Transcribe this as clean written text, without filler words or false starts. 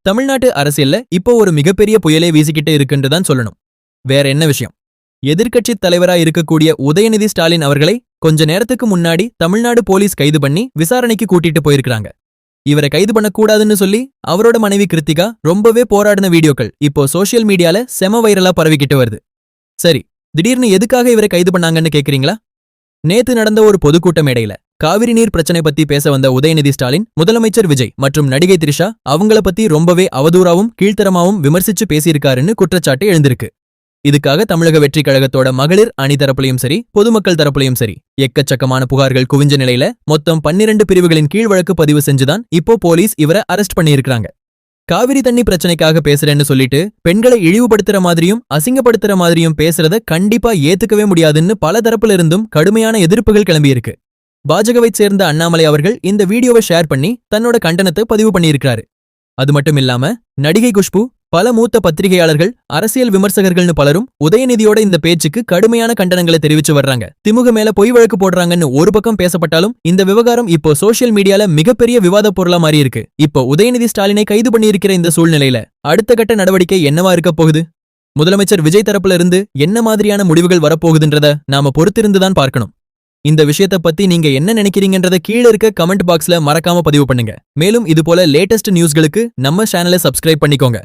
தமிழ்நாட்டு அரசியல்ல இப்போ ஒரு மிகப்பெரிய புயலே வீசிக்கிட்டே இருக்குன்றதான் சொல்லணும். வேற என்ன விஷயம்? எதிர்க்கட்சி தலைவரா இருக்கக்கூடிய உதயநிதி ஸ்டாலின் அவர்களை கொஞ்ச நேரத்துக்கு முன்னாடி தமிழ்நாடு போலீஸ் கைது பண்ணி விசாரணைக்கு கூட்டிட்டு போயிருக்காங்க. இவரை கைது பண்ணக்கூடாதுன்னு சொல்லி அவரோட மனைவி கிருத்திகா ரொம்பவே போராடின வீடியோக்கள் இப்போ சோசியல் மீடியால செம வைரலா பரவிக்கிட்டு வருது. சரி, திடீர்னு எதுக்காக இவரை கைது பண்ணாங்கன்னு கேக்குறீங்களா? நேத்து நடந்த ஒரு பொதுக்கூட்ட மேடையில காவிரி நீர் பிரச்சனை பத்தி பேச வந்த உதயநிதி ஸ்டாலின் முதலமைச்சர் விஜய் மற்றும் நடிகை த்ரிஷா அவங்கள பத்தி ரொம்பவே அவதூறாவும் கீழ்த்தரமாவும் விமர்சிச்சு பேசியிருக்காருன்னு குற்றச்சாட்டு எழுந்திருக்கு. இதுக்காக தமிழக வெற்றி கழகத்தோட மகளிர் அணி தரப்புலையும் சரி, பொதுமக்கள் தரப்புலையும் சரி எக்கச்சக்கமான புகார்கள் குவிஞ்ச நிலையில மொத்தம் 12 பிரிவுகளின் கீழ் வழக்கு பதிவு செஞ்சுதான் இப்போ போலீஸ் இவரை அரெஸ்ட் பண்ணியிருக்காங்க. காவிரி தண்ணி பிரச்சனைக்காக பேசுறேன்னு சொல்லிட்டு பெண்களை இழிவுபடுத்துற மாதிரியும் அசிங்கப்படுத்துற மாதிரியும் பேசுறத கண்டிப்பா ஏத்துக்கவே முடியாதுன்னு பல தரப்புல இருந்தும் கடுமையான எதிர்ப்புகள் கிளம்பியிருக்கு. பாஜகவை சேர்ந்த அண்ணாமலை அவர்கள் இந்த வீடியோவை ஷேர் பண்ணி தன்னோட கண்டனத்தை பதிவு பண்ணியிருக்காரு. அது மட்டும் இல்லாம நடிகை குஷ்பு, பல மூத்த பத்திரிகையாளர்கள், அரசியல் விமர்சகர்கள்னு பலரும் உதயநிதியோட இந்த பேச்சுக்கு கடுமையான கண்டனங்களை தெரிவிச்சு வர்றாங்க. திமுக மேல பொய் வழக்கு போடுறாங்கன்னு ஒரு பக்கம் பேசப்பட்டாலும் இந்த விவகாரம் இப்போ சோசியல் மீடியால மிகப்பெரிய விவாத பொருளா மாறி இருக்கு. இப்போ உதயநிதி ஸ்டாலினை கைது பண்ணியிருக்கிற இந்த சூழ்நிலையில அடுத்த கட்ட நடவடிக்கை என்னவா இருக்க போகுது? முதலமைச்சர் விஜய் தரப்புல இருந்து என்ன மாதிரியான முடிவுகள் வரப்போகுதுன்றத நாம பொறுத்திருந்துதான் பார்க்கணும். இந்த விஷயத்தை பத்தி நீங்க என்ன நினைக்கிறீங்கன்றத கீழே இருக்க கமெண்ட் பாக்ஸ்ல மறக்காம பதிவு பண்ணுங்க. மேலும் இது போல லேட்டஸ்ட் நியூஸ்களுக்கு நம்ம சேனலை சப்ஸ்கிரைப் பண்ணிக்கோங்க.